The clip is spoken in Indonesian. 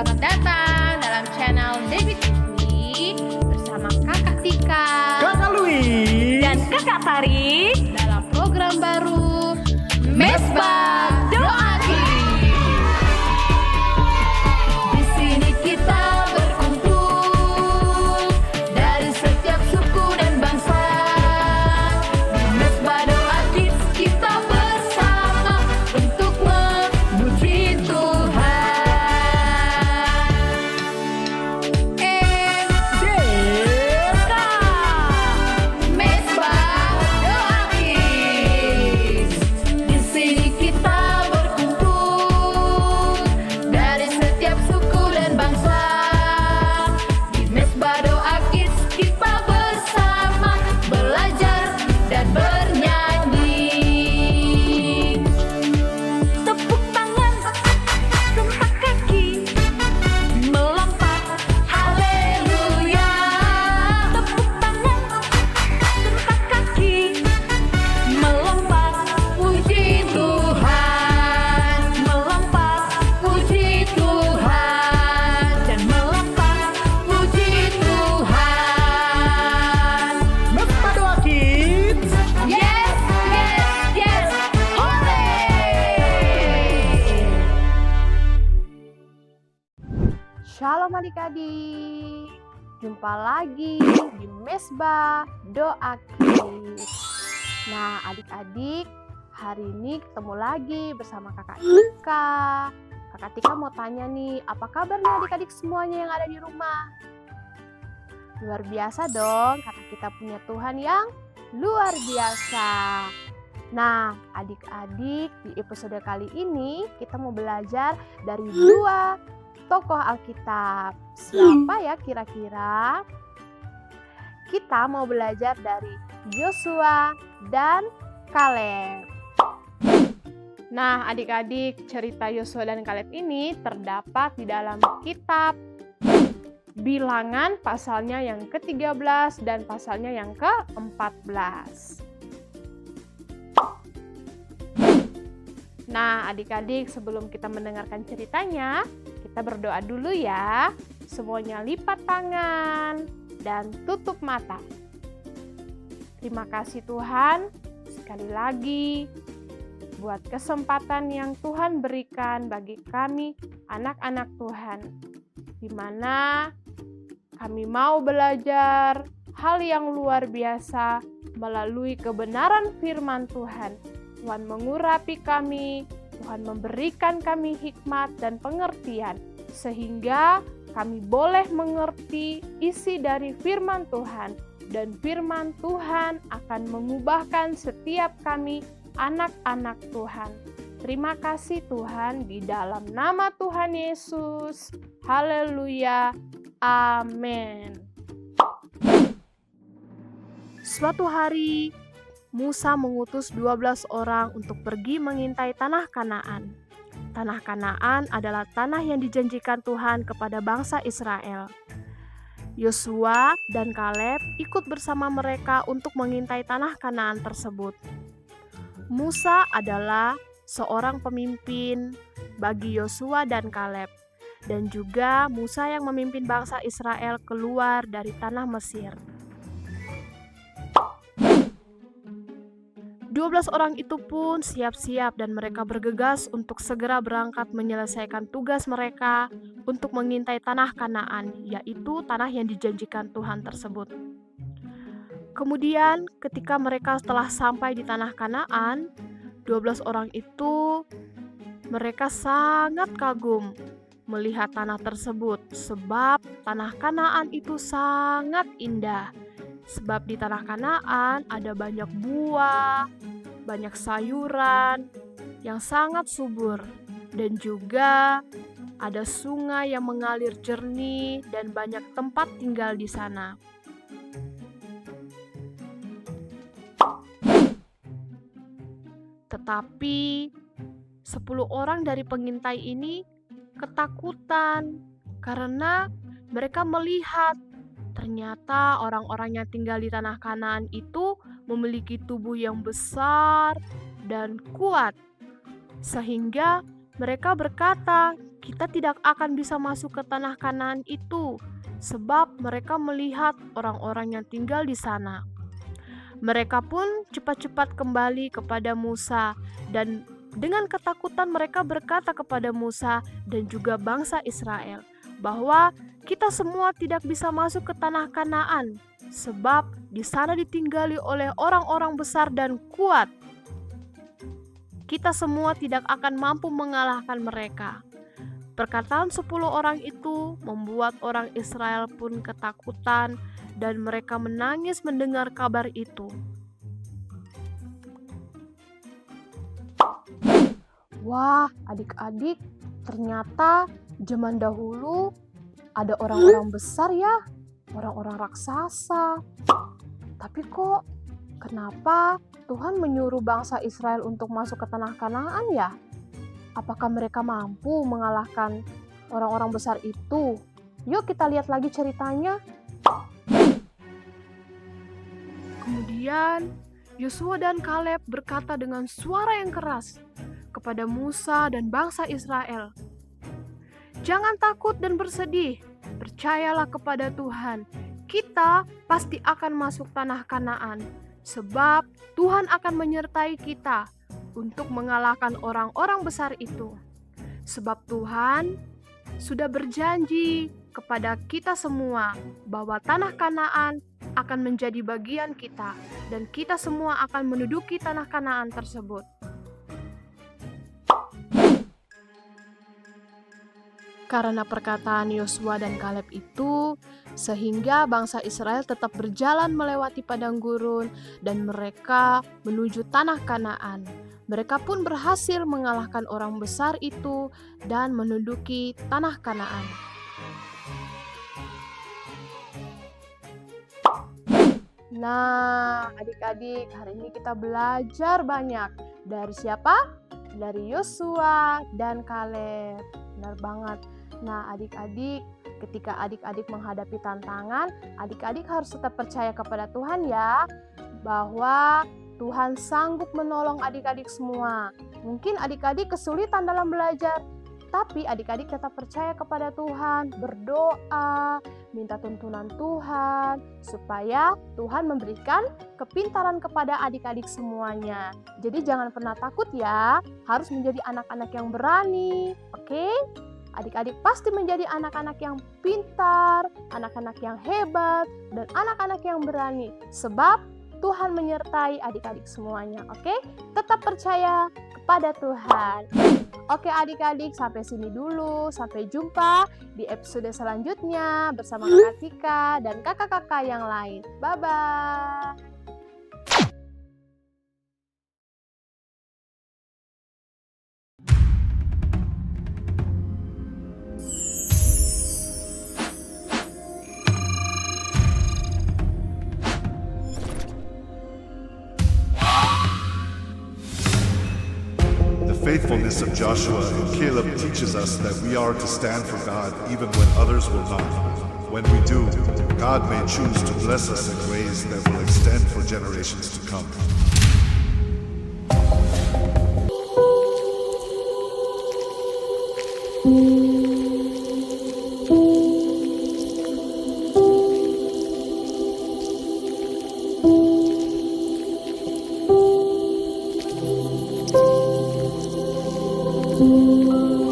Selamat datang dalam channel Dewi TV bersama Kakak Tika, Kakak Louis, dan Kakak Tari dalam program baru Mesbah Doa Kids. Di sini kita berkumpul dari setiap suku dan bangsa. Di Mesbah Doa Kids kita bersama untuk memuji Tuhan. Deka. Mesbah Doa Kids. Di sini kita berkumpul dari setiap suku dan bangsa. Di Mesbah Doa Kids kita bersama belajar dan bernyanyi. tepuk tangan, sentak kaki, melompat, Haleluya. tepuk tangan, sentak kaki, melompat, Puji Tuhan, melompat, puji Tuhan, dan melompat. puji Tuhan. Mesbah Doa Kids. Yes, yes, yes, hore! Shalom adik-adik, jumpa lagi di Mesbah Doa Kids. Nah adik-adik, hari ini ketemu lagi bersama Kakak Tika. Kakak Tika mau tanya nih, apa kabarnya adik-adik semuanya yang ada di rumah? Luar biasa dong, karena kita punya Tuhan yang luar biasa. Nah, adik-adik, di episode kali ini kita mau belajar dari dua tokoh Alkitab. Siapa ya kira-kira? Kita mau belajar dari Yosua dan Kaleb. Nah, adik-adik, cerita Yosua dan Kaleb ini terdapat di dalam kitab Bilangan pasalnya yang ke-13 dan pasalnya yang ke-14. Nah, adik-adik, sebelum kita mendengarkan ceritanya, kita berdoa dulu ya. Semuanya lipat tangan dan tutup mata. Terima kasih Tuhan, sekali lagi buat kesempatan yang Tuhan berikan bagi kami, anak-anak Tuhan, di mana kami mau belajar hal yang luar biasa melalui kebenaran firman Tuhan. Tuhan mengurapi kami, Tuhan memberikan kami hikmat dan pengertian, sehingga kami boleh mengerti isi dari firman Tuhan, dan firman Tuhan akan mengubahkan setiap kami anak-anak Tuhan. Terima kasih Tuhan, di dalam nama Tuhan Yesus. Haleluya. Amin. Suatu hari, Musa mengutus 12 orang untuk pergi mengintai tanah Kanaan. Tanah Kanaan adalah tanah yang dijanjikan Tuhan kepada bangsa Israel. Yosua dan Kaleb ikut bersama mereka untuk mengintai tanah Kanaan tersebut. Musa adalah seorang pemimpin bagi Yosua dan Kaleb, dan juga Musa yang memimpin bangsa Israel keluar dari tanah Mesir. 12 orang itu pun siap-siap dan mereka bergegas untuk segera berangkat menyelesaikan tugas mereka untuk mengintai tanah Kanaan, yaitu tanah yang dijanjikan Tuhan tersebut. Kemudian ketika mereka telah sampai di tanah Kanaan, 12 orang itu mereka sangat kagum melihat tanah tersebut, sebab tanah Kanaan itu sangat indah. Sebab di tanah Kanaan ada banyak buah, banyak sayuran yang sangat subur, dan juga ada sungai yang mengalir jernih dan banyak tempat tinggal di sana. Tetapi 10 orang dari pengintai ini ketakutan karena mereka melihat ternyata orang-orang yang tinggal di tanah Kanaan itu memiliki tubuh yang besar dan kuat. Sehingga mereka berkata kita tidak akan bisa masuk ke tanah Kanaan itu, sebab mereka melihat orang-orang yang tinggal di sana. Mereka pun cepat-cepat kembali kepada Musa, dan dengan ketakutan mereka berkata kepada Musa dan juga bangsa Israel bahwa kita semua tidak bisa masuk ke tanah Kanaan, sebab di sana ditinggali oleh orang-orang besar dan kuat. Kita semua tidak akan mampu mengalahkan mereka. Perkataan 10 orang itu membuat orang Israel pun ketakutan dan mereka menangis mendengar kabar itu. Wah, adik-adik, ternyata zaman dahulu ada orang-orang besar ya, orang-orang raksasa. Tapi kok kenapa Tuhan menyuruh bangsa Israel untuk masuk ke tanah Kanaan ya? Apakah mereka mampu mengalahkan orang-orang besar itu? Yuk kita lihat lagi ceritanya. Kemudian Yosua dan Kaleb berkata dengan suara yang keras kepada Musa dan bangsa Israel, "Jangan takut dan bersedih, percayalah kepada Tuhan. Kita pasti akan masuk tanah Kanaan, sebab Tuhan akan menyertai kita untuk mengalahkan orang-orang besar itu. Sebab Tuhan sudah berjanji kepada kita semua bahwa tanah Kanaan akan menjadi bagian kita dan kita semua akan menduduki tanah Kanaan tersebut." Karena perkataan Yosua dan Kaleb itu, sehingga bangsa Israel tetap berjalan melewati padang gurun dan mereka menuju tanah Kanaan. Mereka pun berhasil mengalahkan orang besar itu dan menduduki tanah Kanaan. Nah, adik-adik, hari ini kita belajar banyak. Dari siapa? Dari Yosua dan Kaleb. Benar banget. Nah, adik-adik, ketika adik-adik menghadapi tantangan, adik-adik harus tetap percaya kepada Tuhan ya, bahwa Tuhan sanggup menolong adik-adik semua. Mungkin adik-adik kesulitan dalam belajar, tapi adik-adik tetap percaya kepada Tuhan, berdoa, minta tuntunan Tuhan, supaya Tuhan memberikan kepintaran kepada adik-adik semuanya. Jadi jangan pernah takut ya, harus menjadi anak-anak yang berani, oke? Adik-adik pasti menjadi anak-anak yang pintar, anak-anak yang hebat, dan anak-anak yang berani. Sebab Tuhan menyertai adik-adik semuanya, oke? Tetap percaya kepada Tuhan. Oke adik-adik, sampai sini dulu. Sampai jumpa di episode selanjutnya bersama Kak Tika dan kakak-kakak yang lain. Bye-bye. The faithfulness of Joshua and Caleb teaches us that we are to stand for God even when others will not. When we do, God may choose to bless us in ways that will extend for generations to come. Thank you.